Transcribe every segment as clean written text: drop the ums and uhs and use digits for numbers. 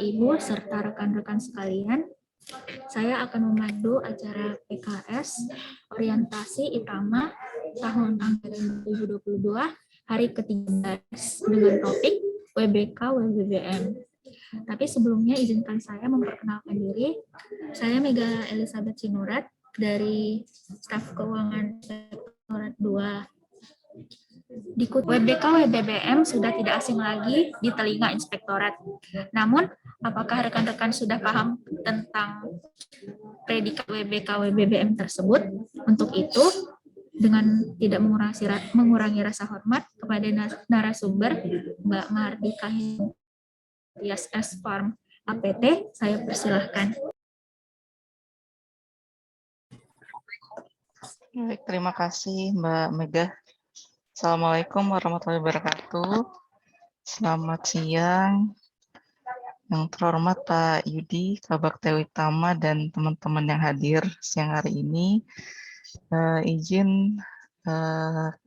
Ibu, serta rekan-rekan sekalian. Saya akan memandu acara PKS Orientasi ITAMA tahun anggaran 2022 hari ke-13 dengan topik WBK WBBM. Tapi sebelumnya izinkan saya memperkenalkan diri. Saya Mega Elizabeth Sinurat dari staf keuangan Inspektorat 2. WBK WBBM sudah tidak asing lagi di telinga Inspektorat. Namun, apakah rekan-rekan sudah paham tentang predikat WBK WBBM tersebut? Untuk itu, dengan tidak mengurangi rasa hormat kepada narasumber Mbak Mardika Tias S. Farm APT, saya persilahkan. Baik, terima kasih Mbak Mega. Assalamualaikum warahmatullahi wabarakatuh. Selamat siang. Yang terhormat Pak Yudi, Kabak TU Itama, dan teman-teman yang hadir siang hari ini. Izin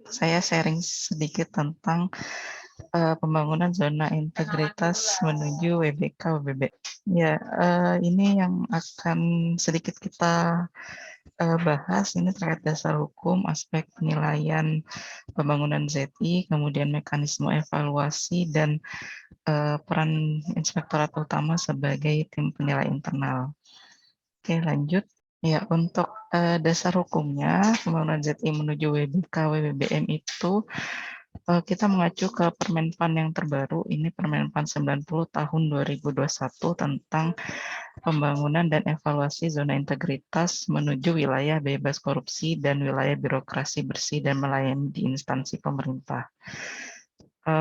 saya sharing sedikit tentang pembangunan zona integritas menuju WBK WBB. Ya, ini yang akan sedikit kita bahas ini terkait dasar hukum, aspek penilaian pembangunan ZI, kemudian mekanisme evaluasi, dan peran Inspektorat Utama sebagai tim penilai internal. Oke, lanjut. Ya, untuk dasar hukumnya, pembangunan ZI menuju WBK WBBM itu kita mengacu ke Permenpan yang terbaru, ini Permenpan 90 tahun 2021 tentang pembangunan dan evaluasi zona integritas menuju wilayah bebas korupsi dan wilayah birokrasi bersih dan melayani di instansi pemerintah.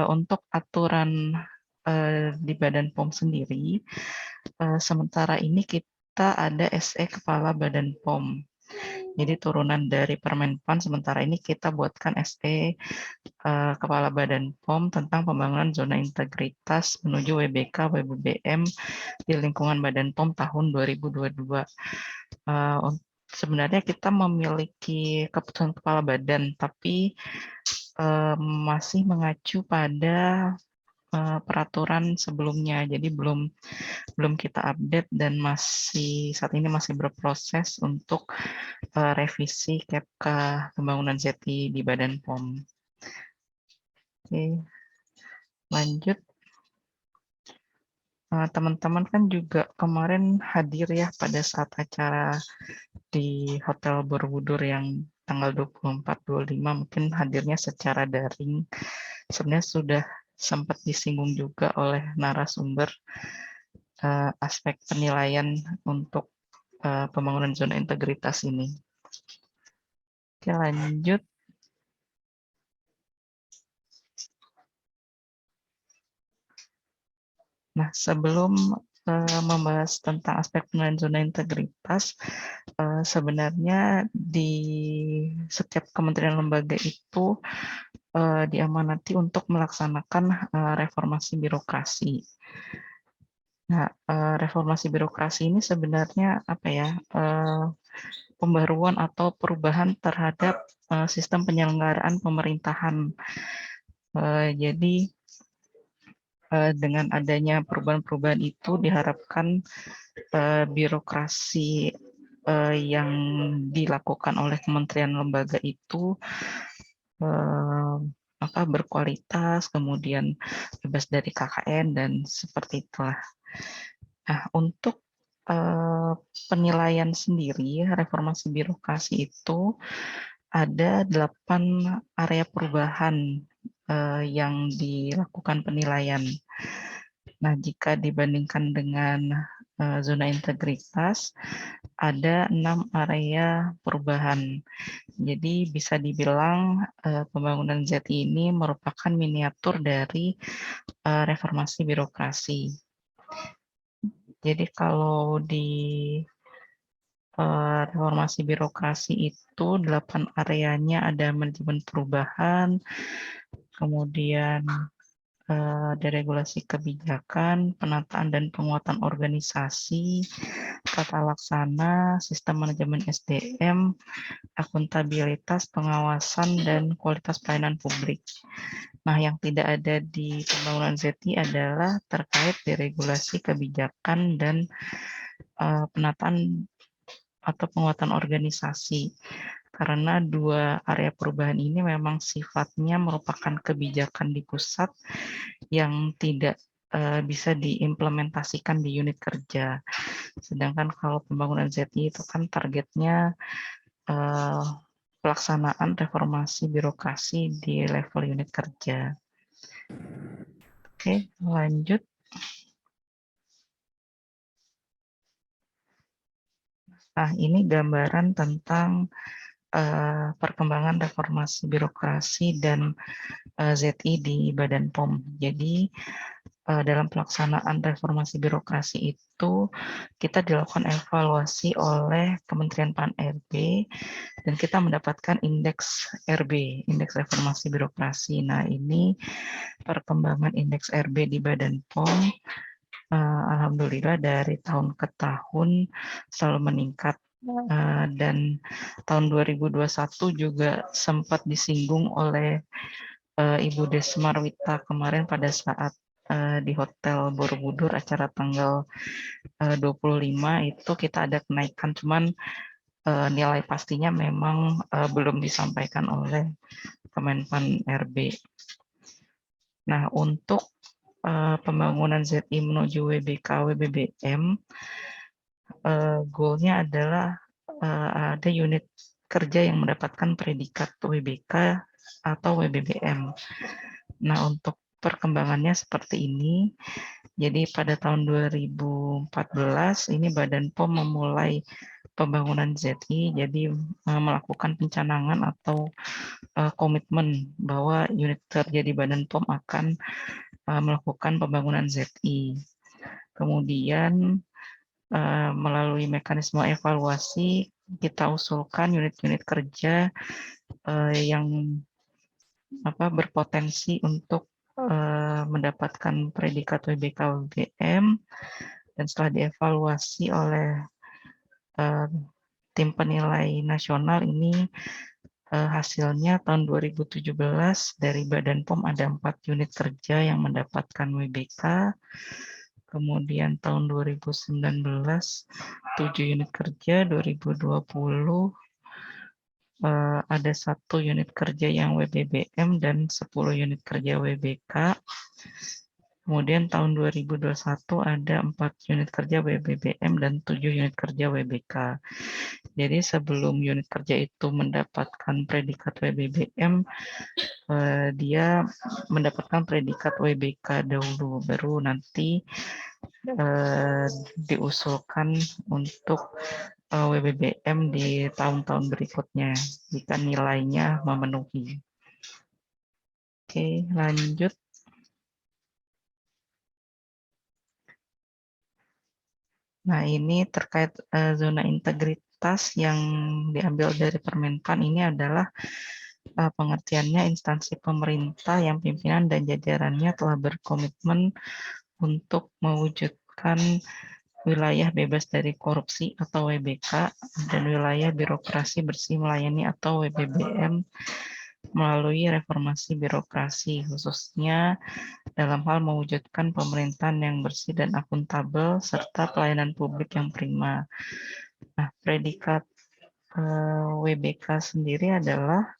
Untuk aturan di Badan POM sendiri, sementara ini kita ada SE Kepala Badan POM. Jadi turunan dari Permenpan, sementara ini kita buatkan SE Kepala Badan POM tentang pembangunan zona integritas menuju WBK WBBM di lingkungan Badan POM tahun 2022. Sebenarnya kita memiliki keputusan kepala badan, tapi masih mengacu pada peraturan sebelumnya, jadi belum kita update dan saat ini masih berproses untuk revisi KPK pembangunan ZI di Badan POM. Oke, lanjut. Teman-teman kan juga kemarin hadir ya pada saat acara di Hotel Borobudur yang tanggal 24-25, mungkin hadirnya secara daring. Sebenarnya sudah sempat disinggung juga oleh narasumber aspek penilaian untuk pembangunan zona integritas ini. Oke, lanjut. Nah, sebelum membahas tentang aspek penilaian zona integritas, sebenarnya di setiap kementerian lembaga itu diamanati untuk melaksanakan reformasi birokrasi. Nah, reformasi birokrasi ini sebenarnya apa ya? Pembaruan atau perubahan terhadap sistem penyelenggaraan pemerintahan. Jadi dengan adanya perubahan-perubahan itu diharapkan birokrasi yang dilakukan oleh kementerian lembaga itu berkualitas, kemudian bebas dari KKN dan seperti itulah. Nah, untuk penilaian sendiri reformasi birokrasi itu ada 8 area perubahan yang dilakukan penilaian. Nah, jika dibandingkan dengan zona integritas, ada 6 area perubahan. Jadi bisa dibilang pembangunan ZI ini merupakan miniatur dari reformasi birokrasi. Jadi kalau di reformasi birokrasi itu 8 areanya ada manajemen perubahan, kemudian deregulasi kebijakan, penataan dan penguatan organisasi, tata laksana, sistem manajemen SDM, akuntabilitas, pengawasan, dan kualitas pelayanan publik. Nah, yang tidak ada di pembangunan ZI adalah terkait deregulasi kebijakan dan penataan atau penguatan organisasi. Karena dua area perubahan ini memang sifatnya merupakan kebijakan di pusat yang tidak bisa diimplementasikan di unit kerja. Sedangkan kalau pembangunan ZI itu kan targetnya pelaksanaan reformasi birokrasi di level unit kerja. Oke, lanjut. Nah, ini gambaran tentang perkembangan reformasi birokrasi dan ZI di Badan POM. Jadi dalam pelaksanaan reformasi birokrasi itu kita dilakukan evaluasi oleh Kementerian PAN-RB dan kita mendapatkan indeks RB, indeks reformasi birokrasi. Nah, ini perkembangan indeks RB di Badan POM alhamdulillah dari tahun ke tahun selalu meningkat. Dan tahun 2021 juga sempat disinggung oleh Ibu Desmarwita kemarin pada saat di Hotel Borobudur acara tanggal 25 itu kita ada kenaikan, cuman nilai pastinya memang belum disampaikan oleh Kemenpan RB. Nah, untuk pembangunan ZI menuju WBK WBBM, goalnya adalah ada unit kerja yang mendapatkan predikat WBK atau WBBM. Nah, untuk perkembangannya seperti ini. Jadi pada tahun 2014 ini Badan POM memulai pembangunan ZI, jadi melakukan pencanangan atau komitmen bahwa unit kerja di Badan POM akan melakukan pembangunan ZI. Kemudian melalui mekanisme evaluasi kita usulkan unit-unit kerja yang berpotensi untuk mendapatkan predikat WBK WBM, dan setelah dievaluasi oleh tim penilai nasional ini hasilnya tahun 2017 dari Badan POM ada 4 unit kerja yang mendapatkan WBK. Kemudian tahun 2019 7 unit kerja, 2020 ada 1 unit kerja yang WBBM dan 10 unit kerja WBK. Kemudian tahun 2021 ada 4 unit kerja WBBM dan 7 unit kerja WBK. Jadi sebelum unit kerja itu mendapatkan predikat WBBM, dia mendapatkan predikat WBK dahulu, baru nanti diusulkan untuk WBBM di tahun-tahun berikutnya jika nilainya memenuhi. Oke, lanjut. Nah, ini terkait zona integritas yang diambil dari Permenpan. Ini adalah pengertiannya instansi pemerintah yang pimpinan dan jajarannya telah berkomitmen untuk mewujudkan wilayah bebas dari korupsi atau WBK dan wilayah birokrasi bersih melayani atau WBBM melalui reformasi birokrasi, khususnya dalam hal mewujudkan pemerintahan yang bersih dan akuntabel serta pelayanan publik yang prima. Nah, predikat WBK sendiri adalah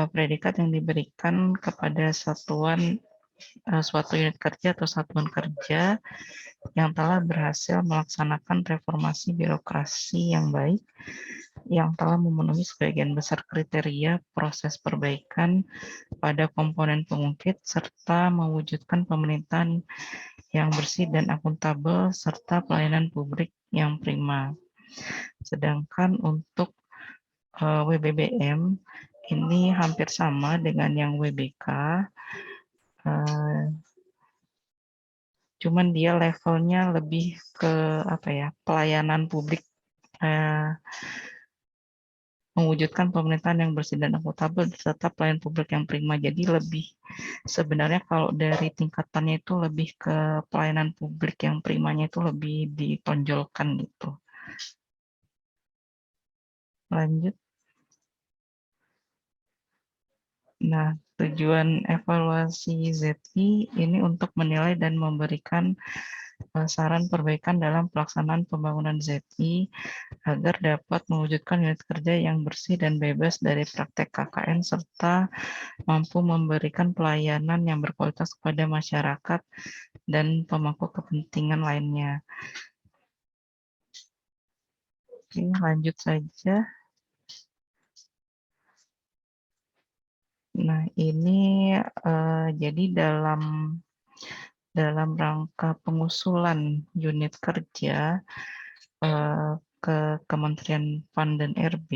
predikat yang diberikan kepada suatu unit kerja atau satuan kerja yang telah berhasil melaksanakan reformasi birokrasi yang baik, yang telah memenuhi sebagian besar kriteria proses perbaikan pada komponen pengungkit, serta mewujudkan pemerintahan yang bersih dan akuntabel, serta pelayanan publik yang prima. Sedangkan untuk WBBM, ini hampir sama dengan yang WBK, cuman dia levelnya lebih ke pelayanan publik, mewujudkan pemerintahan yang bersih dan akuntabel serta pelayanan publik yang prima. Jadi lebih sebenarnya kalau dari tingkatannya itu lebih ke pelayanan publik yang primanya itu lebih ditonjolkan gitu. Lanjut. Nah, tujuan evaluasi ZI ini untuk menilai dan memberikan saran perbaikan dalam pelaksanaan pembangunan ZI agar dapat mewujudkan unit kerja yang bersih dan bebas dari praktek KKN serta mampu memberikan pelayanan yang berkualitas kepada masyarakat dan pemangku kepentingan lainnya. Oke, lanjut saja. Nah, ini jadi dalam rangka pengusulan unit kerja ke Kementerian PAN dan RB,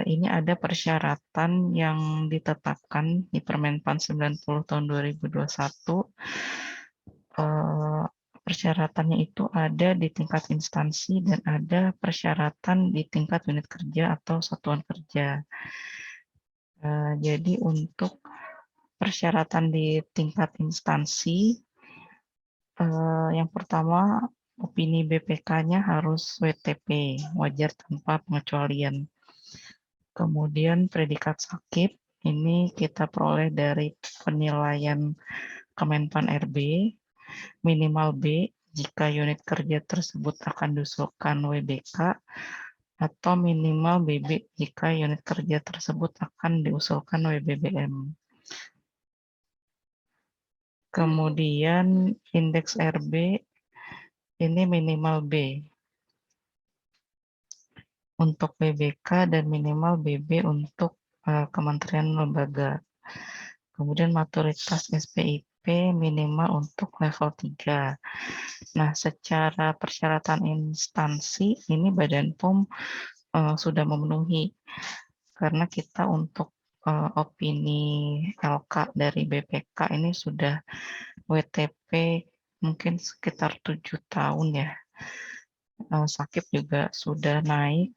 ini ada persyaratan yang ditetapkan di Permenpan 90 tahun 2021. Persyaratannya itu ada di tingkat instansi dan ada persyaratan di tingkat unit kerja atau satuan kerja. Jadi untuk persyaratan di tingkat instansi, yang pertama opini BPK-nya harus WTP, wajar tanpa pengecualian. Kemudian predikat sakit, ini kita peroleh dari penilaian Kemenpan RB, minimal B jika unit kerja tersebut akan diusulkan WBK, atau minimal BB jika unit kerja tersebut akan diusulkan WBBM. Kemudian indeks RB ini minimal B untuk BBK dan minimal BB untuk kementerian lembaga. Kemudian maturitas SPIP minimal untuk level 3. Nah, secara persyaratan instansi ini Badan POM sudah memenuhi karena kita untuk opini LK dari BPK ini sudah WTP mungkin sekitar 7 tahun ya. Sakit juga sudah naik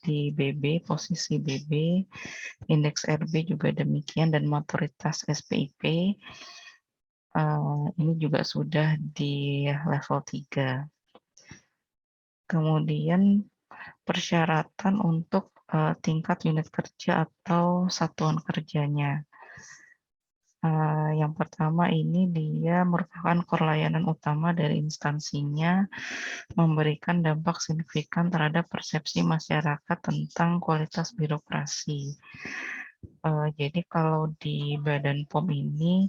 di BB, posisi BB, indeks RB juga demikian, dan maturitas SPIP ini juga sudah di level 3. Kemudian persyaratan untuk tingkat unit kerja atau satuan kerjanya. Yang pertama ini dia merupakan core layanan utama dari instansinya, memberikan dampak signifikan terhadap persepsi masyarakat tentang kualitas birokrasi. Jadi kalau di Badan POM ini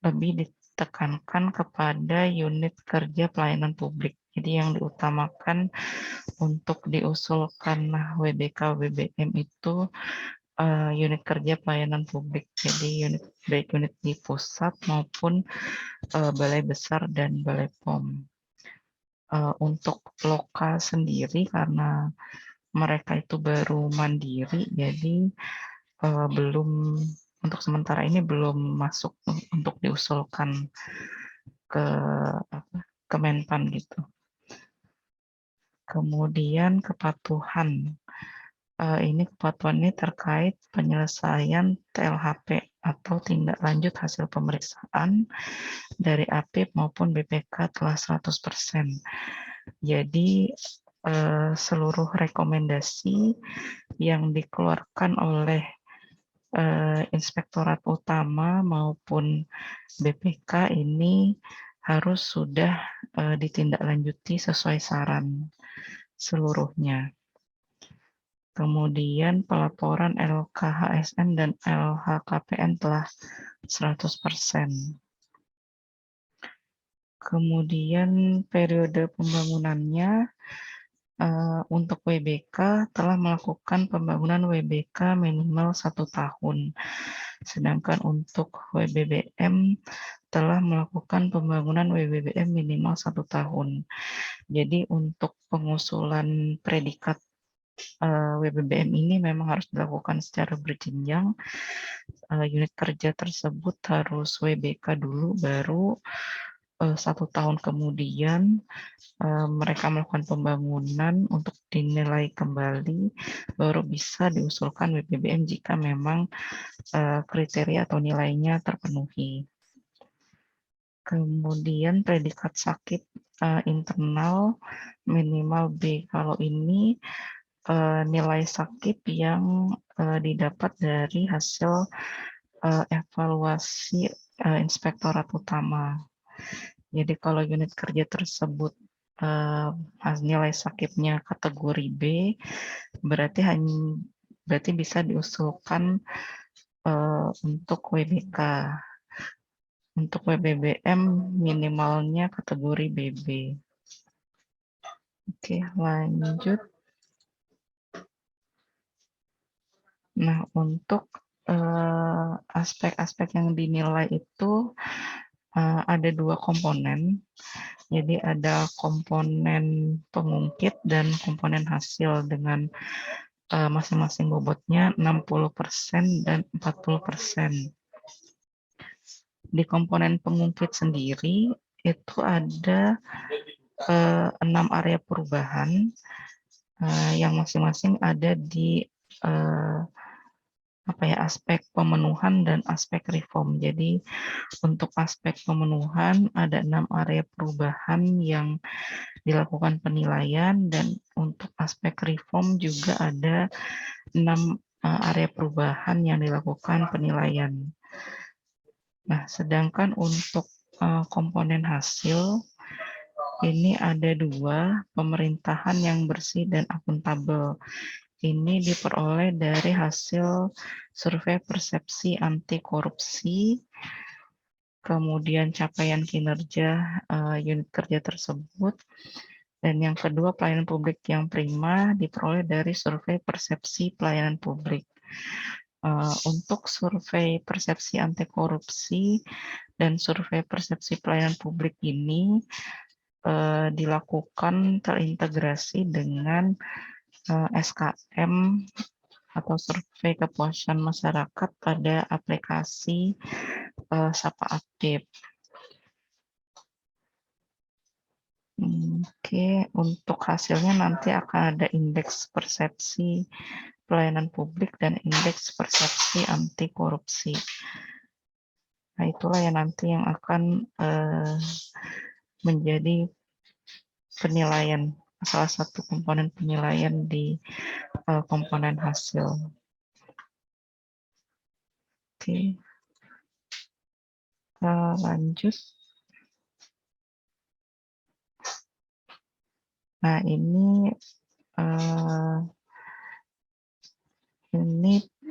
lebih ditekankan kepada unit kerja pelayanan publik. Jadi yang diutamakan untuk diusulkan WBK WBM itu unit kerja pelayanan publik. Jadi baik unit di pusat maupun balai besar dan balai POM. Untuk lokal sendiri karena mereka itu baru mandiri, jadi belum untuk sementara ini belum masuk untuk diusulkan ke Kemenpan gitu. Kemudian kepatuhan. Ini kepatuhan ini terkait penyelesaian TLHP atau tindak lanjut hasil pemeriksaan dari APIP maupun BPK telah 100%. Jadi seluruh rekomendasi yang dikeluarkan oleh Inspektorat Utama maupun BPK ini harus sudah ditindaklanjuti sesuai saran seluruhnya. Kemudian pelaporan LKHSN dan LHKPN telah 100%. Kemudian periode pembangunannya untuk WBK telah melakukan pembangunan WBK minimal 1 tahun. Sedangkan untuk WBBM telah melakukan pembangunan WBBM minimal 1 tahun. Jadi untuk pengusulan predikat WBBM ini memang harus dilakukan secara berjenjang. Unit kerja tersebut harus WBK dulu, baru 1 tahun kemudian mereka melakukan pembangunan untuk dinilai kembali, baru bisa diusulkan WBBM jika memang kriteria atau nilainya terpenuhi. Kemudian predikat sakit internal minimal B. Kalau ini nilai sakit yang didapat dari hasil evaluasi inspektorat utama. Jadi kalau unit kerja tersebut nilai sakitnya kategori B, berarti bisa diusulkan untuk WBK. Untuk WBBM minimalnya kategori BB. Oke, lanjut. Nah, untuk aspek-aspek yang dinilai itu ada 2 komponen. Jadi ada komponen pengungkit dan komponen hasil dengan masing-masing bobotnya 60% dan 40%. Di komponen pengungkit sendiri itu ada 6 area perubahan yang masing-masing ada di aspek pemenuhan dan aspek reform. Jadi untuk aspek pemenuhan ada 6 area perubahan yang dilakukan penilaian, dan untuk aspek reform juga ada 6 area perubahan yang dilakukan penilaian. Nah, sedangkan untuk komponen hasil ini ada 2, pemerintahan yang bersih dan akuntabel. Ini diperoleh dari hasil survei persepsi anti korupsi, kemudian capaian kinerja unit kerja tersebut, dan yang kedua pelayanan publik yang prima diperoleh dari survei persepsi pelayanan publik. Untuk survei persepsi anti korupsi dan survei persepsi pelayanan publik ini dilakukan terintegrasi dengan SKM atau survei kepuasan masyarakat pada aplikasi Sapa Update. Oke, untuk hasilnya nanti akan ada indeks persepsi pelayanan publik dan indeks persepsi anti korupsi. Nah, itulah yang nanti yang akan menjadi penilaian, salah satu komponen penilaian di komponen hasil. Oke, lanjut. Nah, ini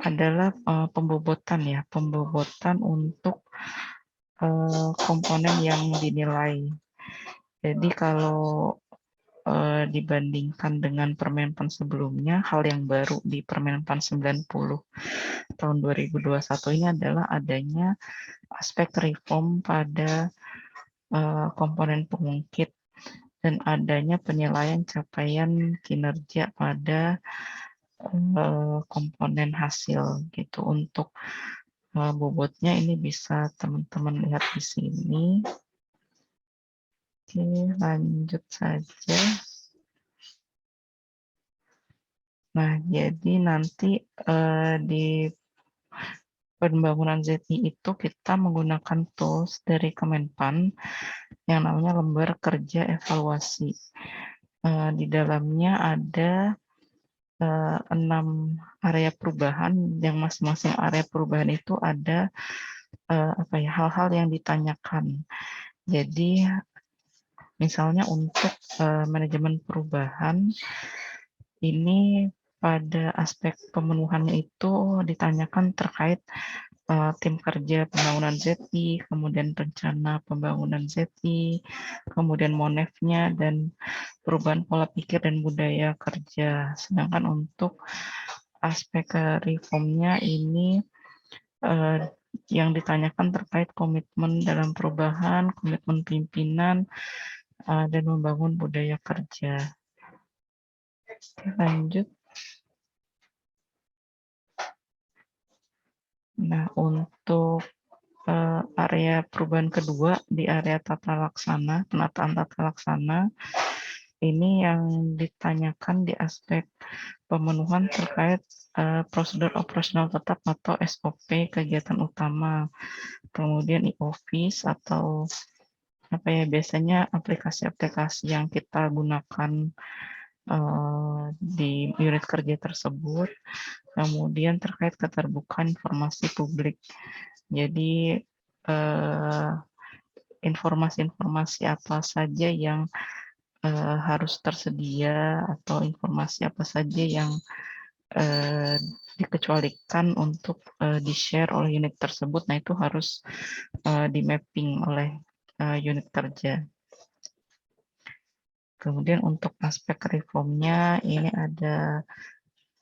adalah pembobotan ya, pembobotan untuk komponen yang dinilai. Jadi kalau dibandingkan dengan Permenpan sebelumnya, hal yang baru di Permenpan 90 tahun 2021 ini adalah adanya aspek reform pada komponen pengungkit dan adanya penilaian capaian kinerja pada komponen hasil gitu. Untuk bobotnya ini bisa teman-teman lihat di sini. Oke, lanjut saja. Nah, jadi nanti di pembangunan ZI itu kita menggunakan tools dari Kemenpan yang namanya lembar kerja evaluasi. Di dalamnya ada 6 area perubahan, yang masing-masing area perubahan itu ada hal-hal yang ditanyakan. Jadi misalnya untuk manajemen perubahan ini pada aspek pemenuhannya itu ditanyakan terkait tim kerja pembangunan ZI, kemudian rencana pembangunan ZI, kemudian monefnya, dan perubahan pola pikir dan budaya kerja. Sedangkan untuk aspek reformnya ini yang ditanyakan terkait komitmen dalam perubahan, komitmen pimpinan, dan membangun budaya kerja. Oke, lanjut. Nah, untuk area perubahan kedua di area tata laksana, penataan tata laksana, ini yang ditanyakan di aspek pemenuhan terkait prosedur operasional tetap atau SOP kegiatan utama, kemudian e-office atau biasanya aplikasi-aplikasi yang kita gunakan di unit kerja tersebut. Kemudian terkait keterbukaan informasi publik. Jadi informasi-informasi apa saja yang harus tersedia atau informasi apa saja yang dikecualikan untuk di-share oleh unit tersebut. Nah, itu harus di-mapping oleh unit kerja. Kemudian untuk aspek reformnya, ini ada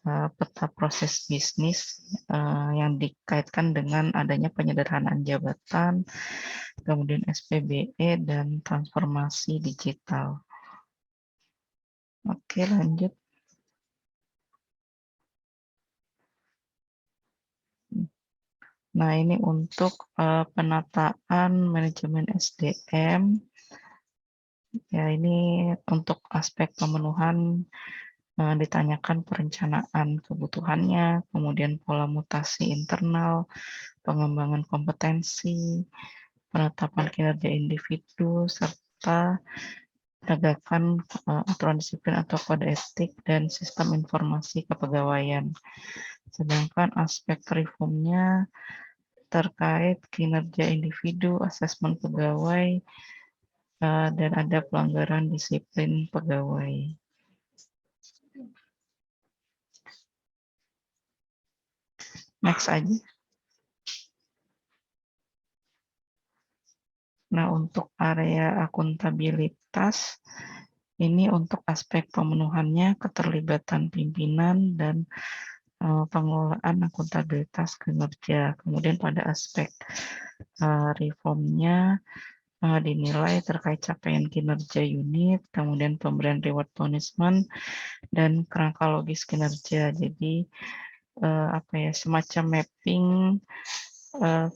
peta proses bisnis yang dikaitkan dengan adanya penyederhanaan jabatan, kemudian SPBE, dan transformasi digital. Oke, lanjut. Nah, ini untuk penataan manajemen SDM. Ya, ini untuk aspek pemenuhan ditanyakan perencanaan kebutuhannya, kemudian pola mutasi internal, pengembangan kompetensi, penetapan kinerja individu, serta penegakan aturan disiplin atau kode etik dan sistem informasi kepegawaian. Sedangkan aspek reformnya terkait kinerja individu, asesmen pegawai, dan ada pelanggaran disiplin pegawai. Next aja. Nah, untuk area akuntabilitas, ini untuk aspek pemenuhannya, keterlibatan pimpinan, dan pengelolaan akuntabilitas kinerja. Kemudian pada aspek reformnya, dinilai terkait capaian kinerja unit, kemudian pemberian reward punishment, dan kerangka logis kinerja. Jadi semacam mapping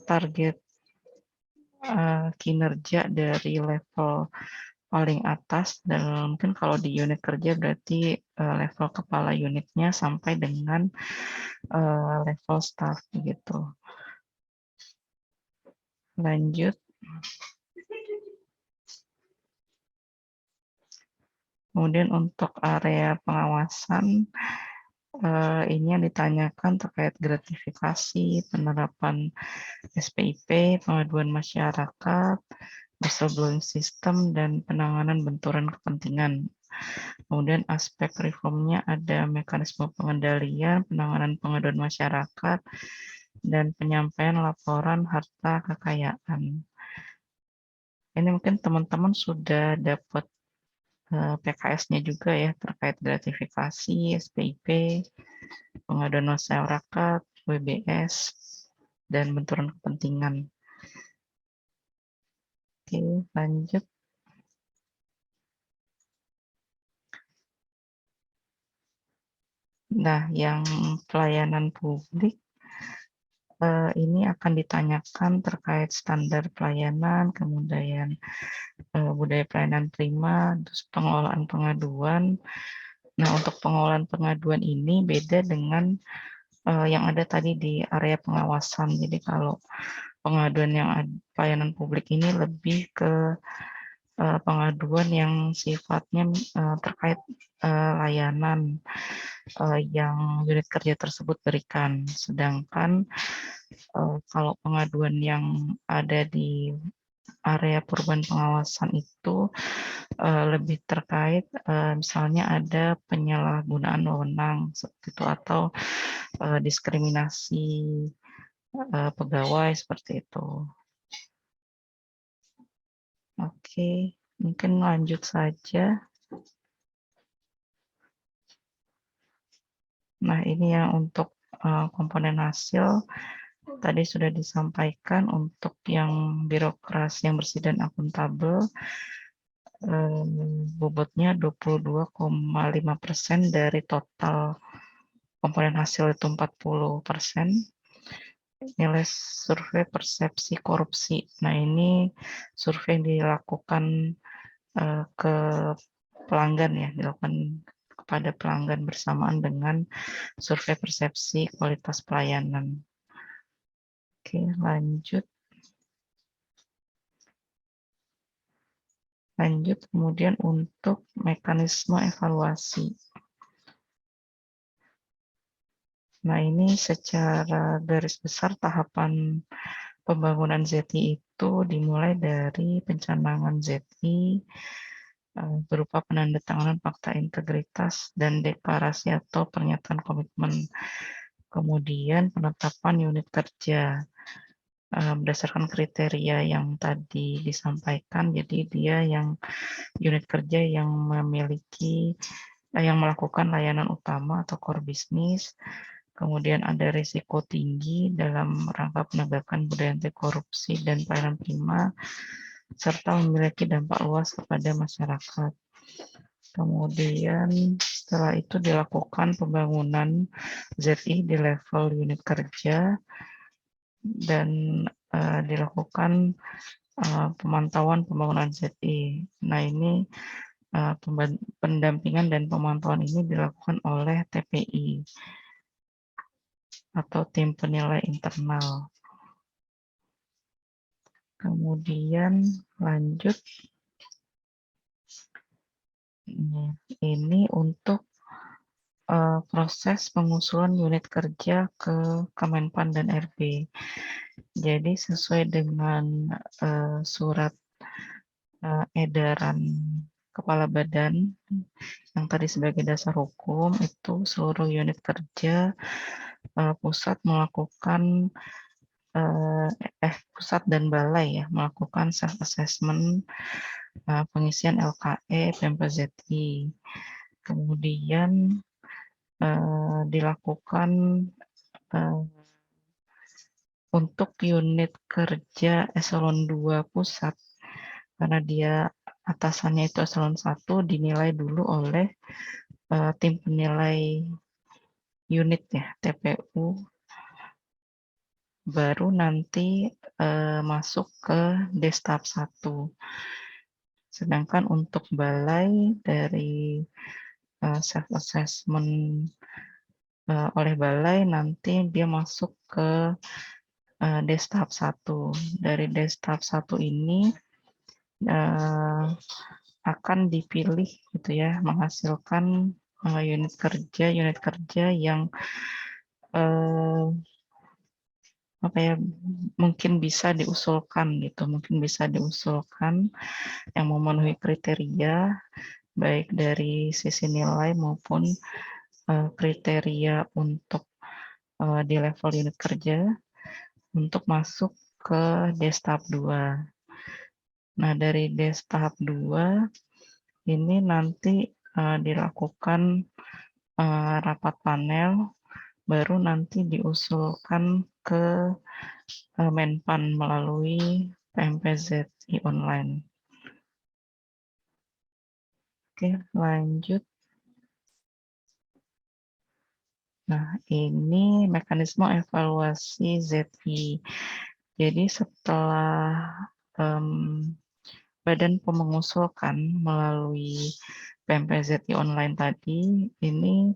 target kinerja dari level paling atas, dan mungkin kalau di unit kerja berarti level kepala unitnya sampai dengan level staff gitu. Lanjut. Kemudian untuk area pengawasan, ini yang ditanyakan terkait gratifikasi, penerapan SPIP, pengaduan masyarakat, whistleblowing system, dan penanganan benturan kepentingan. Kemudian aspek reformnya ada mekanisme pengendalian, penanganan pengaduan masyarakat, dan penyampaian laporan harta kekayaan. Ini mungkin teman-teman sudah dapat PKS-nya juga ya, terkait gratifikasi, SPIP, pengaduan masyarakat, WBS, dan benturan kepentingan. Oke, lanjut. Nah, yang pelayanan publik, ini akan ditanyakan terkait standar pelayanan, kemudian budaya pelayanan prima, terus pengelolaan pengaduan. Nah, untuk pengelolaan pengaduan ini beda dengan yang ada tadi di area pengawasan. Jadi kalau pengaduan yang pelayanan publik ini lebih ke pengaduan yang sifatnya terkait layanan yang unit kerja tersebut berikan. Sedangkan kalau pengaduan yang ada di area perubahan pengawasan itu lebih terkait misalnya ada penyalahgunaan wewenang seperti itu, atau diskriminasi pegawai seperti itu. Oke, mungkin lanjut saja. Nah, ini yang untuk komponen hasil tadi sudah disampaikan. Untuk yang birokrasi yang bersih dan akuntabel, bobotnya 22,5% dari total komponen hasil itu 40%. Nilai survei persepsi korupsi. Nah, ini survei yang dilakukan ke pelanggan ya, dilakukan kepada pelanggan bersamaan dengan survei persepsi kualitas pelayanan. Oke, lanjut. Lanjut kemudian untuk mekanisme evaluasi. Nah, ini secara garis besar tahapan pembangunan ZI itu dimulai dari pencanangan ZI berupa penandatanganan fakta integritas dan deklarasi atau pernyataan komitmen. Kemudian penetapan unit kerja berdasarkan kriteria yang tadi disampaikan. Jadi dia yang unit kerja yang memiliki yang melakukan layanan utama atau core bisnis. Kemudian ada risiko tinggi dalam rangka penegakan budaya anti korupsi dan pelayanan prima, serta memiliki dampak luas kepada masyarakat. Kemudian setelah itu dilakukan pembangunan ZI di level unit kerja dan dilakukan pemantauan pembangunan ZI. Nah, ini pendampingan dan pemantauan ini dilakukan oleh TPI atau tim penilai internal. Kemudian lanjut, ini untuk proses pengusulan unit kerja ke Kemenpan dan RB. Jadi sesuai dengan surat edaran Kepala Badan yang tadi sebagai dasar hukum, itu seluruh unit kerja pusat melakukan pusat dan balai ya melakukan self assessment pengisian LKE PMPZI. Kemudian dilakukan untuk unit kerja eselon 2 pusat, karena dia atasannya itu eselon 1, dinilai dulu oleh tim penilai unit ya, TPU, baru nanti masuk ke Destap 1. Sedangkan untuk balai dari self assessment oleh balai nanti dia masuk ke Destap 1. Dari Destap 1 ini akan dipilih gitu ya, menghasilkan unit kerja yang mungkin bisa diusulkan gitu, yang memenuhi kriteria baik dari sisi nilai maupun kriteria untuk di level unit kerja untuk masuk ke Destap 2. Nah, dari Destap 2 ini nanti dilakukan rapat panel, baru nanti diusulkan ke Menpan melalui PMPZI online. Oke, lanjut. Nah, ini mekanisme evaluasi ZI. Jadi setelah badan mengusulkan melalui PMPZI online tadi, ini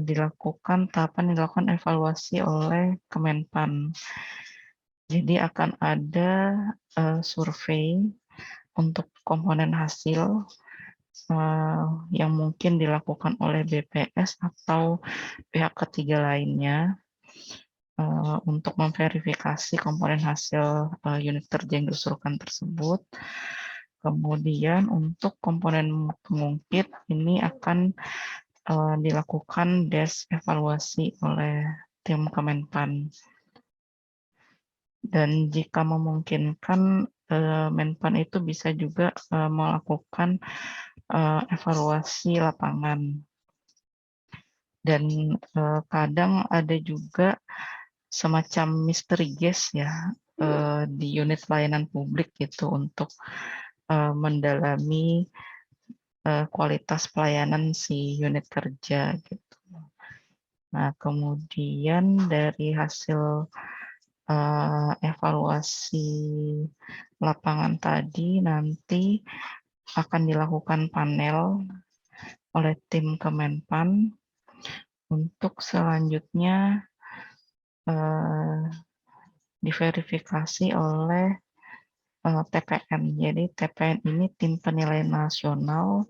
dilakukan evaluasi oleh Kemenpan. Jadi akan ada survei untuk komponen hasil yang mungkin dilakukan oleh BPS atau pihak ketiga lainnya untuk memverifikasi komponen hasil unit kerja yang diusulkan tersebut. Kemudian untuk komponen pengungkit ini akan dilakukan evaluasi oleh tim Kemenpan. Dan jika memungkinkan, Menpan itu bisa juga melakukan evaluasi lapangan. Dan kadang ada juga semacam mystery guest ya di unit layanan publik gitu untuk mendalami kualitas pelayanan si unit kerja gitu. Nah, kemudian dari hasil evaluasi lapangan tadi nanti akan dilakukan panel oleh tim Kemenpan untuk selanjutnya diverifikasi oleh TPN. Jadi TPN ini tim penilai nasional.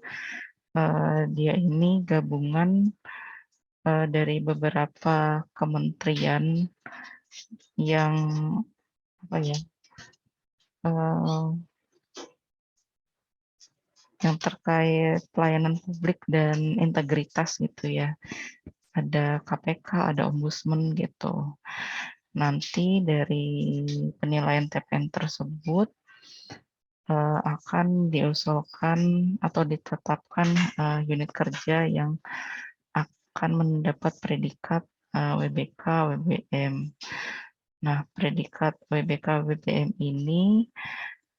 Dia ini gabungan dari beberapa kementerian yang apa ya, yang terkait pelayanan publik dan integritas gitu ya. Ada KPK, ada Ombudsman gitu. Nanti dari penilaian TPN tersebut akan diusulkan atau ditetapkan unit kerja yang akan mendapat predikat WBK, WBM. Nah, predikat WBK, WBM ini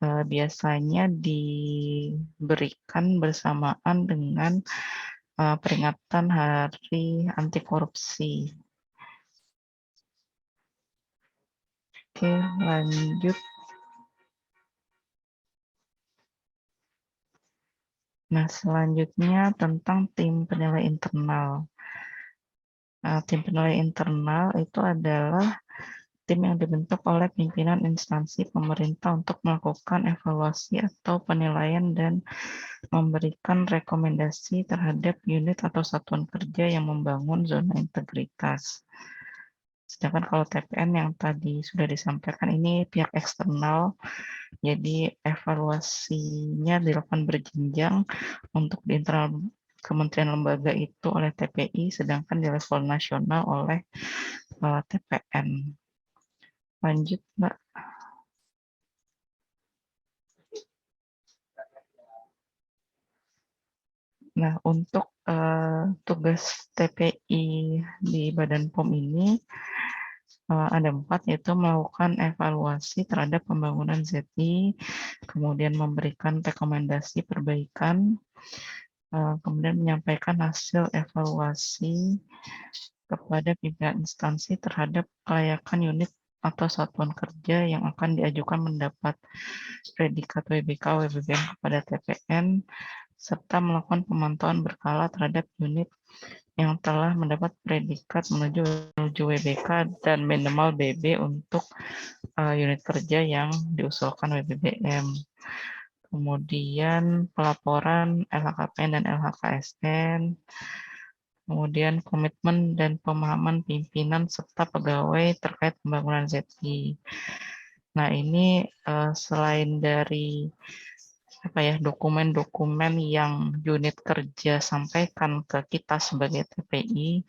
biasanya diberikan bersamaan dengan peringatan Hari Anti Korupsi. Oke, lanjut. Nah, selanjutnya tentang tim penilai internal. Tim penilai internal itu adalah tim yang dibentuk oleh pimpinan instansi pemerintah untuk melakukan evaluasi atau penilaian dan memberikan rekomendasi terhadap unit atau satuan kerja yang membangun zona integritas. Sedangkan kalau TPN yang tadi sudah disampaikan ini pihak eksternal, jadi evaluasinya dilakukan berjenjang untuk di internal kementerian lembaga itu oleh TPI, sedangkan di level nasional oleh TPN. Lanjut, Mbak. Nah, untuk tugas TPI di Badan POM ini ada 4, yaitu melakukan evaluasi terhadap pembangunan ZI, kemudian memberikan rekomendasi perbaikan, kemudian menyampaikan hasil evaluasi kepada pimpinan instansi terhadap kelayakan unit atau satuan kerja yang akan diajukan mendapat predikat WBK, WBBM kepada TPN, serta melakukan pemantauan berkala terhadap unit yang telah mendapat predikat menuju WBK dan minimal BB untuk unit kerja yang diusulkan WBBM. Kemudian pelaporan LHKPN dan LHKSN, kemudian komitmen dan pemahaman pimpinan serta pegawai terkait pembangunan ZI. Nah, ini selain dari dokumen-dokumen yang unit kerja sampaikan ke kita sebagai TPI,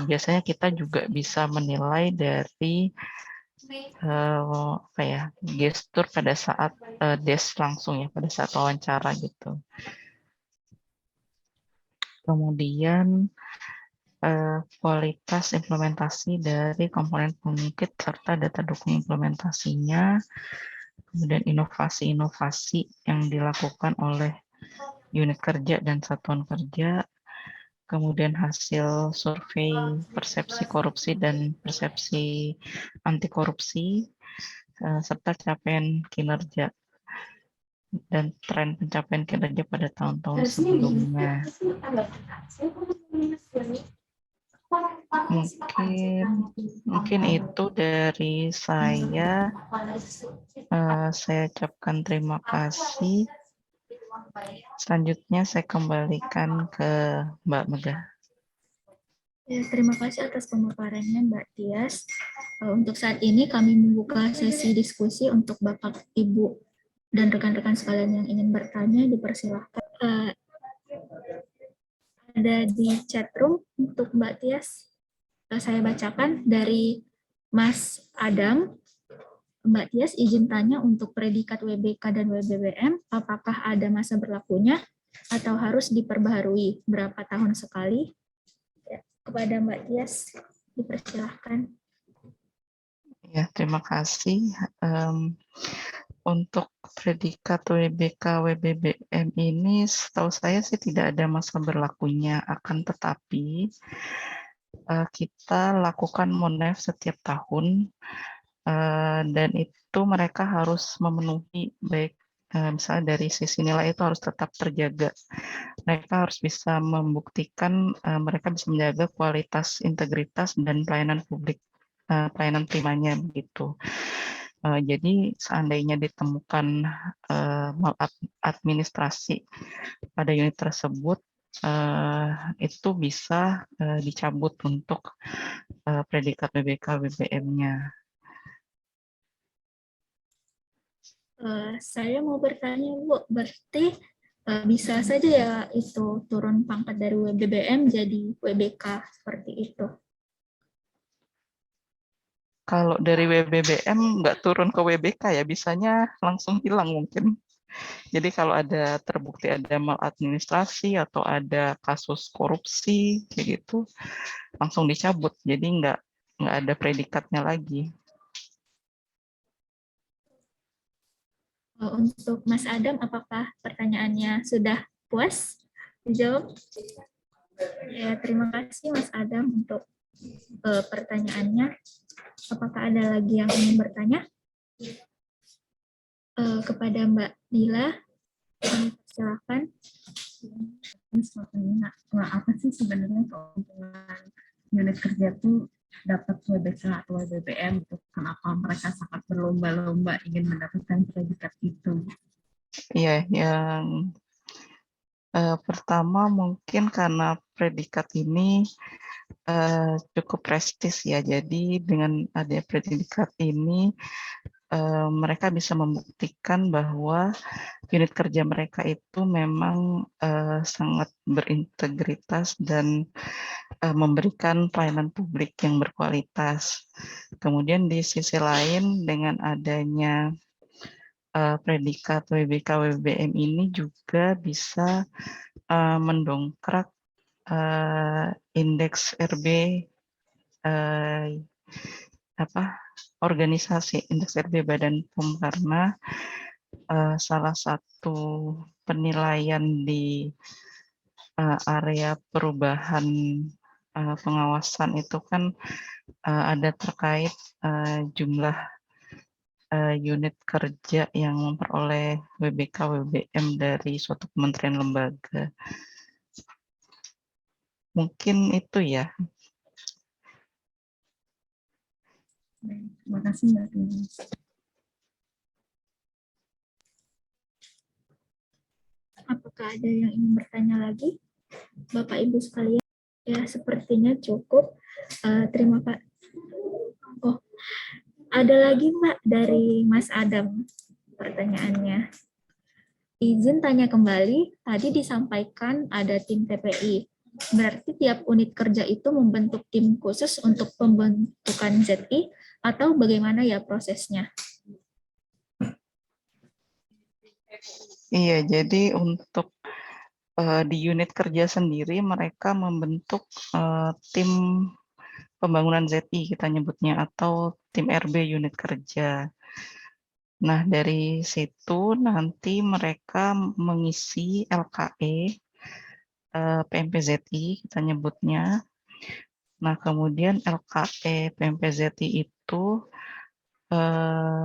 biasanya kita juga bisa menilai dari gestur pada saat langsung ya, pada saat wawancara gitu. Kemudian kualitas implementasi dari komponen pengungkit serta data dukung implementasinya, kemudian inovasi-inovasi yang dilakukan oleh unit kerja dan satuan kerja, kemudian hasil survei persepsi korupsi dan persepsi anti korupsi, serta capaian kinerja dan tren pencapaian kinerja pada tahun-tahun sebelumnya. Mungkin itu dari saya. Saya ucapkan terima kasih. Selanjutnya saya kembalikan ke Mbak Megah. Ya, terima kasih atas pemaparannya Mbak Tias. Untuk saat ini kami membuka sesi diskusi untuk Bapak, Ibu, dan rekan-rekan sekalian yang ingin bertanya, dipersilahkan. Ada di chat room untuk Mbak Tias. Saya bacakan dari Mas Adam. Mbak Tias izin tanya untuk predikat WBK dan WBBM, apakah ada masa berlakunya atau harus diperbaharui berapa tahun sekali? Ya, kepada Mbak Tias, dipersilahkan. Ya, terima kasih. Untuk predikat WBK, WBBM ini setahu saya sih tidak ada masa berlakunya, akan tetapi kita lakukan MONEF setiap tahun, dan itu mereka harus memenuhi baik misalnya dari sisi nilai itu harus tetap terjaga. Mereka harus bisa membuktikan mereka bisa menjaga kualitas, integritas, dan pelayanan publik, pelayanan primanya begitu. Jadi seandainya ditemukan maladministrasi pada unit tersebut, itu bisa dicabut untuk predikat BBK BBM-nya. Saya mau bertanya, Bu, berarti bisa saja ya itu turun pangkat dari WBBM jadi WBK seperti itu? Kalau dari WBBM nggak turun ke WBK ya, bisanya langsung hilang mungkin. Jadi kalau ada terbukti ada maladministrasi atau ada kasus korupsi kayak gitu, langsung dicabut. Jadi nggak ada predikatnya lagi. Untuk Mas Adam, apakah pertanyaannya sudah puas dijawab? Ya, terima kasih Mas Adam untuk pertanyaannya. Apakah ada lagi yang ingin bertanya? Kepada Mbak Dila, silakan. Apa sih sebenarnya keuntungan unit kerja tuh dapat WBK atau WBBM gitu? Kenapa mereka sangat berlomba-lomba ingin mendapatkan predikat itu? Iya, yang pertama mungkin karena predikat ini cukup prestis ya. Jadi dengan adanya predikat ini mereka bisa membuktikan bahwa unit kerja mereka itu memang sangat berintegritas dan memberikan pelayanan publik yang berkualitas. Kemudian di sisi lain dengan adanya predikat WBK WBM ini juga bisa mendongkrak indeks RB organisasi indeks RB Badan POM karena salah satu penilaian di area perubahan pengawasan itu kan ada terkait jumlah unit kerja yang memperoleh WBK WBM dari suatu kementerian lembaga. Mungkin itu ya. Terima kasih Mbak Dila. Apakah ada yang ingin bertanya lagi? Bapak Ibu sekalian, ya sepertinya cukup. Terima kasih. Oh, ada lagi Mbak dari Mas Adam pertanyaannya. Izin tanya kembali, tadi disampaikan ada tim TPI. Berarti tiap unit kerja itu membentuk tim khusus untuk pembentukan ZI atau bagaimana ya prosesnya? Iya, jadi untuk di unit kerja sendiri mereka membentuk tim pembangunan ZI kita nyebutnya atau tim RB unit kerja. Nah, dari situ nanti mereka mengisi LKE PMPZI kita nyebutnya. Nah, kemudian LKE PMPZI itu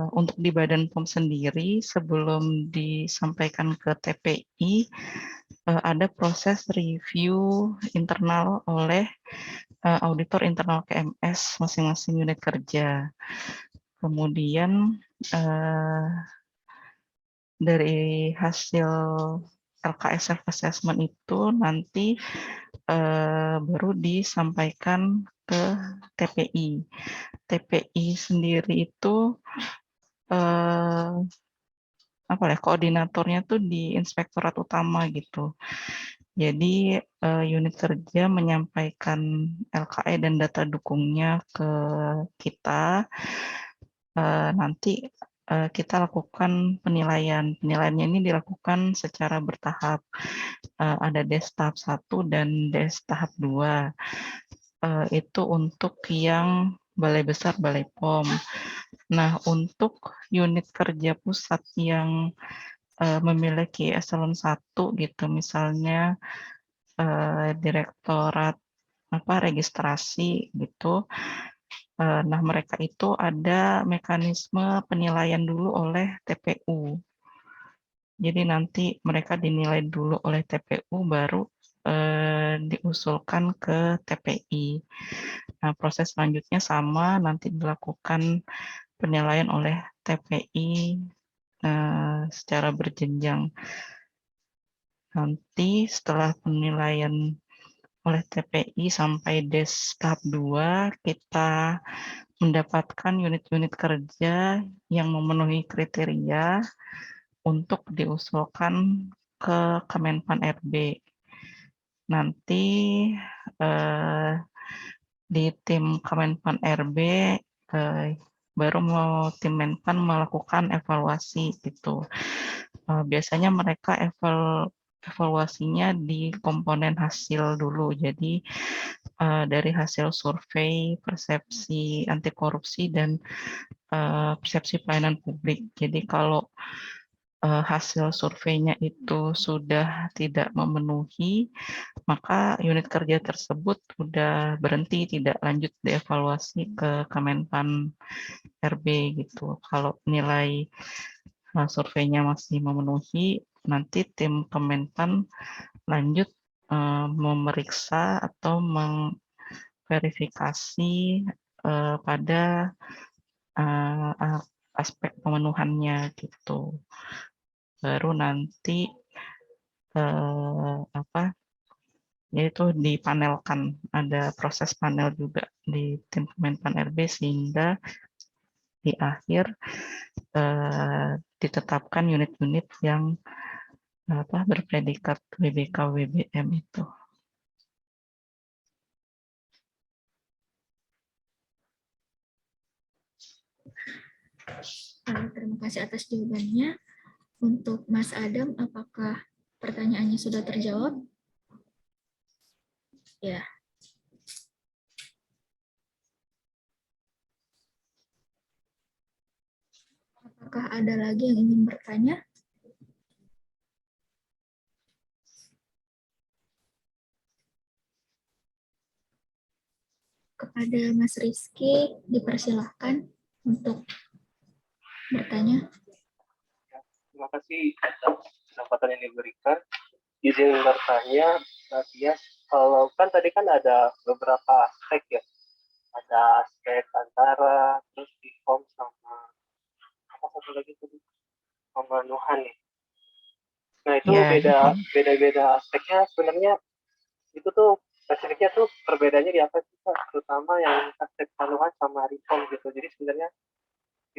untuk di Badan POM sendiri sebelum disampaikan ke TPI ada proses review internal oleh auditor internal KMS masing-masing unit kerja. Kemudian dari hasil LKS self assessment itu nanti baru disampaikan ke TPI. TPI sendiri itu koordinatornya tuh di Inspektorat Utama gitu. Jadi unit kerja menyampaikan LKE dan data dukungnya ke kita. Nanti kita lakukan penilaian. Penilaiannya ini dilakukan secara bertahap. Ada DES tahap 1 dan DES tahap 2. Itu untuk yang Balai Besar, Balai POM. Nah, untuk unit kerja pusat yang memiliki eselon 1 gitu, misalnya direktorat registrasi gitu. Nah, mereka itu ada mekanisme penilaian dulu oleh TPU. Jadi nanti mereka dinilai dulu oleh TPU baru diusulkan ke TPI. Nah, proses selanjutnya sama nanti dilakukan penilaian oleh TPI secara berjenjang. Nanti setelah penilaian oleh TPI sampai DES tahap 2, kita mendapatkan unit-unit kerja yang memenuhi kriteria untuk diusulkan ke Kemenpan RB. Nanti di tim Kemenpan RB baru mau tim Menpan melakukan evaluasi gitu. Biasanya mereka evaluasinya di komponen hasil dulu. Jadi dari hasil survei, persepsi anti korupsi dan persepsi pelayanan publik. Jadi kalau hasil surveinya itu sudah tidak memenuhi, maka unit kerja tersebut sudah berhenti, tidak lanjut dievaluasi ke Kemenpan RB gitu. Kalau nilai surveinya masih memenuhi, nanti tim Kemenpan lanjut memeriksa atau mengverifikasi pada aspek pemenuhannya gitu. Baru nanti yaitu dipanelkan, ada proses panel juga di tim Kemenpan RB sehingga di akhir ditetapkan unit-unit yang berpredikat WBK WBM itu. Terima kasih atas jawabannya. Untuk Mas Adam, apakah pertanyaannya sudah terjawab? Ya. Apakah ada lagi yang ingin bertanya? Kepada Mas Rizky, dipersilahkan untuk bertanya. Terima kasih atas kesempatan yang diberikan. Izin bertanya, Matias, kalau kan tadi kan ada beberapa aspek ya, ada aspek antara, terus reform sama apa satu lagi tadi, pemenuhan ya. Nah itu beda-beda aspeknya sebenarnya itu tuh spesifiknya tuh perbedaannya di apa sih Pak? Terutama yang aspek pemenuhan sama reform gitu. Jadi sebenarnya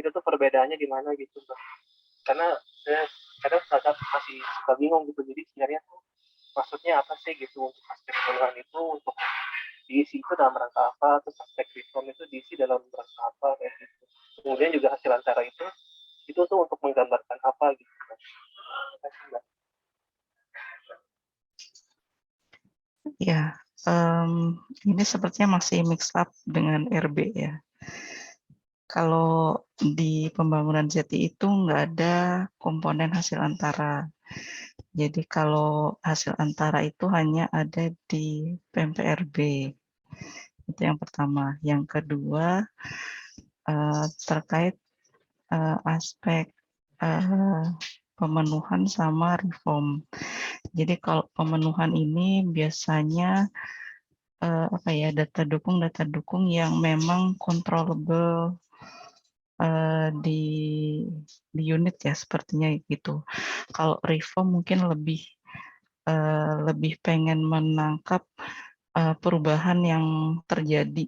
itu tuh perbedaannya di mana gitu Pak? Karena kadang masih suka bingung gitu. Jadi sebenarnya tuh maksudnya apa sih gitu untuk aspek pemenuhan itu untuk diisi itu dalam rangka apa, terus aspek reform itu diisi dalam rangka apa kayak gitu. Kemudian juga hasil antara itu tuh untuk menggambarkan apa gitu. Ya, ini sepertinya masih mix up dengan RB ya. Kalau di pembangunan Jati itu nggak ada komponen hasil antara. Jadi kalau hasil antara itu hanya ada di PMPRB. Itu yang pertama. Yang kedua, terkait aspek pemenuhan sama reform. Jadi kalau pemenuhan ini biasanya data dukung yang memang controllable di unit ya sepertinya gitu. Kalau reform mungkin lebih pengen menangkap perubahan yang terjadi.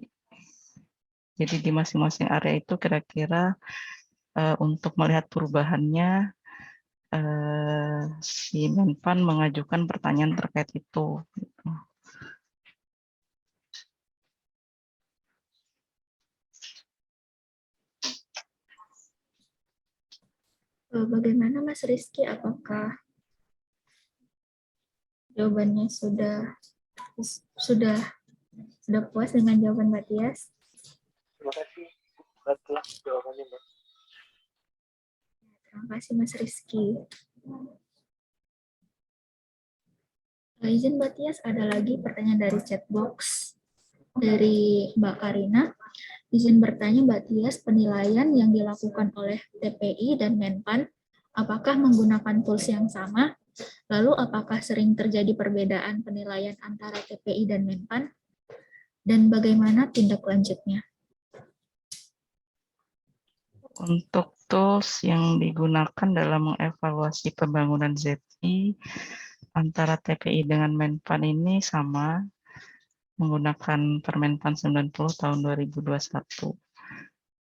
Jadi di masing-masing area itu kira-kira untuk melihat perubahannya si Menpan mengajukan pertanyaan terkait itu. Gitu. Bagaimana Mas Rizky? Apakah jawabannya sudah puas dengan jawaban Mbak Tias? Terima kasih atas jawabannya Mbak. Terima kasih Mas Rizky. Izin Mbak Tias, ada lagi pertanyaan dari chat box dari Mbak Karina. Izin bertanya Mbak Tias, penilaian yang dilakukan oleh TPI dan Menpan, apakah menggunakan tools yang sama? Lalu apakah sering terjadi perbedaan penilaian antara TPI dan Menpan? Dan bagaimana tindak lanjutnya? Untuk tools yang digunakan dalam mengevaluasi pembangunan ZI antara TPI dengan Menpan ini sama, menggunakan Permenpan 90 tahun 2021.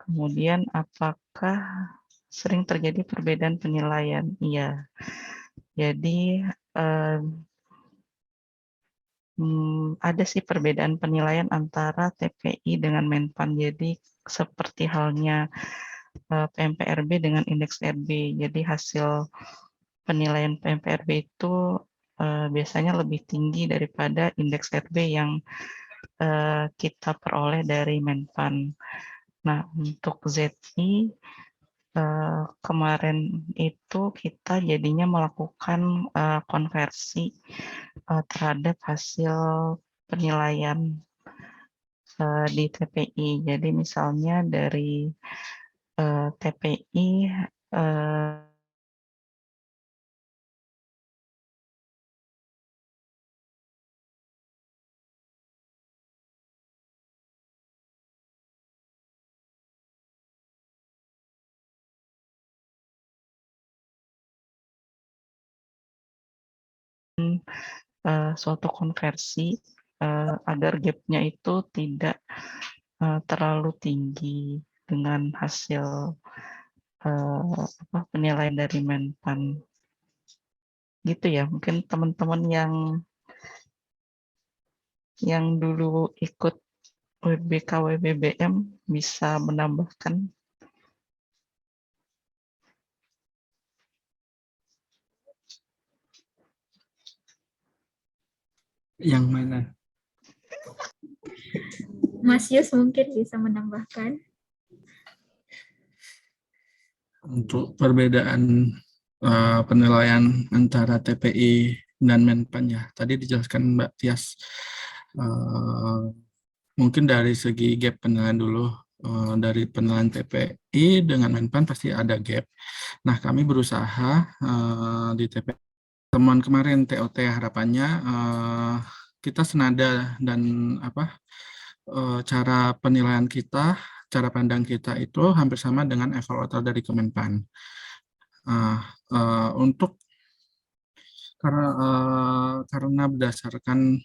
Kemudian apakah sering terjadi perbedaan penilaian? Iya. Jadi ada sih perbedaan penilaian antara TPI dengan Menpan. Jadi seperti halnya PMPRB dengan indeks RB. Jadi hasil penilaian PMPRB itu biasanya lebih tinggi daripada indeks RB yang kita peroleh dari Menpan. Nah, untuk ZI kemarin itu kita jadinya melakukan konversi terhadap hasil penilaian di TPI. Jadi misalnya dari TPI suatu konversi agar gap-nya itu tidak terlalu tinggi dengan hasil penilaian dari Menpan. Gitu ya, mungkin teman-teman yang dulu ikut WBK WBBM bisa menambahkan. Yang mana? Mas Yus mungkin bisa menambahkan. Untuk perbedaan penilaian antara TPI dan Menpan ya. Tadi dijelaskan Mbak Tias. Mungkin dari segi gap penilaian dulu. Dari penilaian TPI dengan Menpan pasti ada gap. Nah, kami berusaha di TPI temuan kemarin TOT harapannya kita senada dan cara penilaian kita, cara pandang kita itu hampir sama dengan evaluator dari Kemenpan. Untuk karena berdasarkan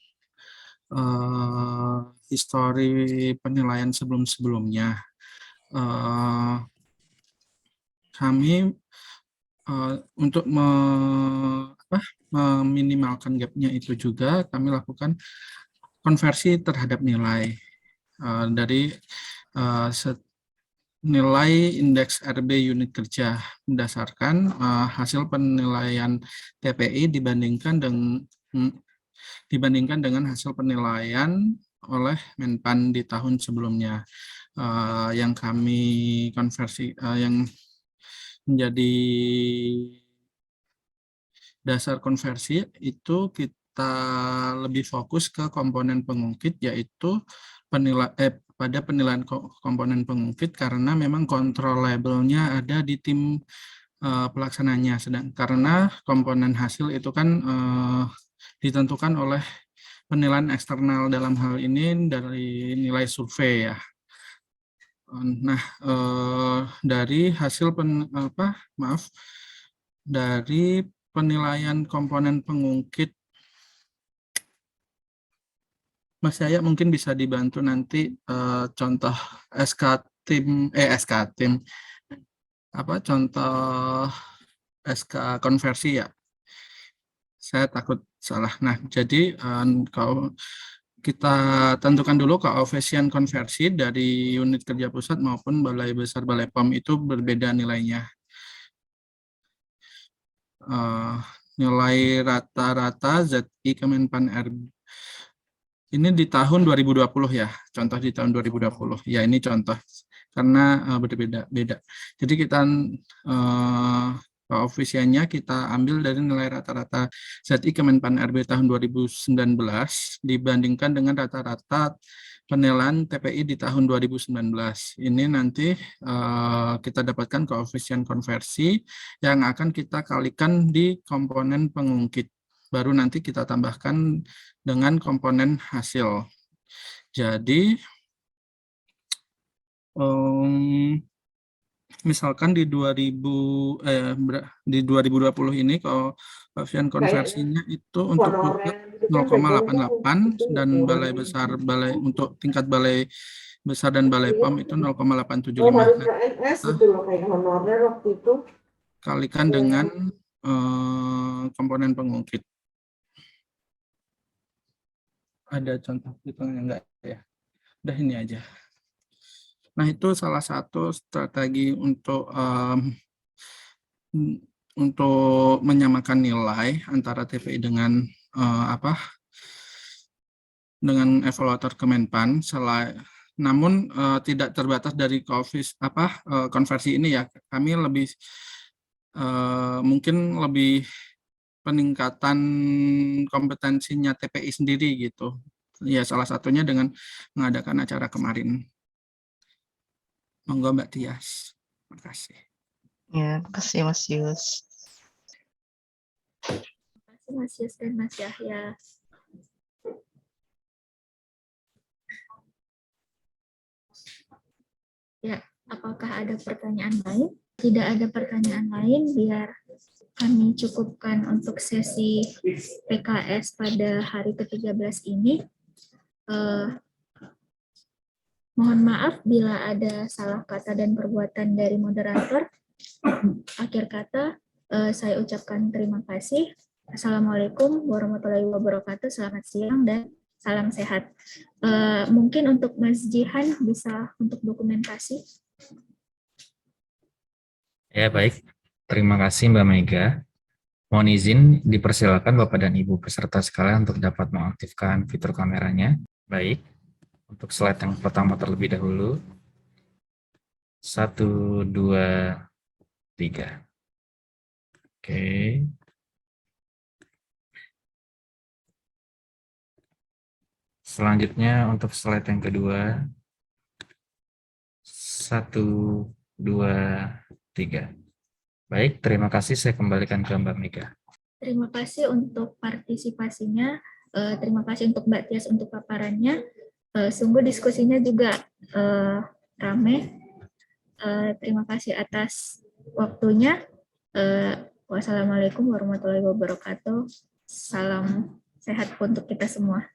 histori penilaian sebelum-sebelumnya, kami untuk meminimalkan gap-nya itu juga kami lakukan konversi terhadap nilai dari nilai indeks RB unit kerja berdasarkan hasil penilaian TPI dibandingkan dengan hasil penilaian oleh Menpan di tahun sebelumnya. Yang kami konversi, yang menjadi dasar konversi itu kita lebih fokus ke komponen pengungkit, yaitu pada penilaian komponen pengungkit karena memang controllable-nya ada di tim pelaksananya. Karena komponen hasil itu kan ditentukan oleh penilaian eksternal, dalam hal ini dari nilai survei ya. Nah, dari hasil dari penilaian komponen pengungkit, Mas Yaya mungkin bisa dibantu nanti contoh contoh SK konversi ya. Saya takut salah. Nah, jadi kalau kita tentukan dulu koefisien konversi dari unit kerja pusat maupun balai besar balai POM itu berbeda nilainya. Nilai rata-rata ZI Kemenpan RB ini di tahun 2020 ya, contoh di tahun 2020. Ya, ini contoh karena berbeda-beda. Jadi kita koefisiennya kita ambil dari nilai rata-rata ZI Kemenpan RB tahun 2019 dibandingkan dengan rata-rata penilaian TPI di tahun 2019. Ini nanti kita dapatkan koefisien konversi yang akan kita kalikan di komponen pengungkit. Baru nanti kita tambahkan dengan komponen hasil. Jadi misalkan di 2020 ini koefisien konversinya itu untuk pusat 0,88 dan balai untuk tingkat balai besar dan balai PAM itu 0,875. Kalikan dengan komponen pengungkit. Ada contoh hitungannya enggak ya? Udah ini aja. Nah, itu salah satu strategi untuk menyamakan nilai antara TPI dengan dengan evaluator Kemenpan. Namun tidak terbatas dari konversi ini ya. Kami lebih mungkin lebih peningkatan kompetensinya TPI sendiri gitu. Ya, salah satunya dengan mengadakan acara kemarin. Monggo Mbak Tias. Terima kasih. Ya, terima kasih Mas Yus. Terima kasih Mas Yus dan Mas Yahya. Ya, apakah ada pertanyaan lain? Tidak ada pertanyaan lain, biar kami cukupkan untuk sesi PKS pada hari ke-13 ini. Mohon maaf bila ada salah kata dan perbuatan dari moderator. Akhir kata, saya ucapkan terima kasih. Assalamualaikum warahmatullahi wabarakatuh. Selamat siang dan salam sehat. Mungkin untuk Mas Jihan bisa untuk dokumentasi. Ya, baik. Terima kasih Mbak Mega. Mohon izin dipersilakan Bapak dan Ibu peserta sekalian untuk dapat mengaktifkan fitur kameranya. Baik. Untuk slide yang pertama terlebih dahulu. 1, 2, 3. Oke. Selanjutnya untuk slide yang kedua. 1, 2, 3. Baik, terima kasih. Saya kembalikan ke Mbak Mega. Terima kasih untuk partisipasinya. Terima kasih untuk Mbak Tias untuk paparannya. Sungguh diskusinya juga ramai. Terima kasih atas waktunya. Wassalamualaikum warahmatullahi wabarakatuh. Salam sehat untuk kita semua.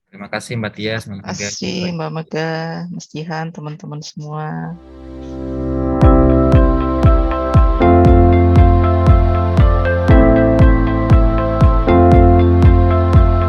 Terima kasih Mbak Tias. Terima kasih Mbak Mega, Mas Jihan, teman-teman semua.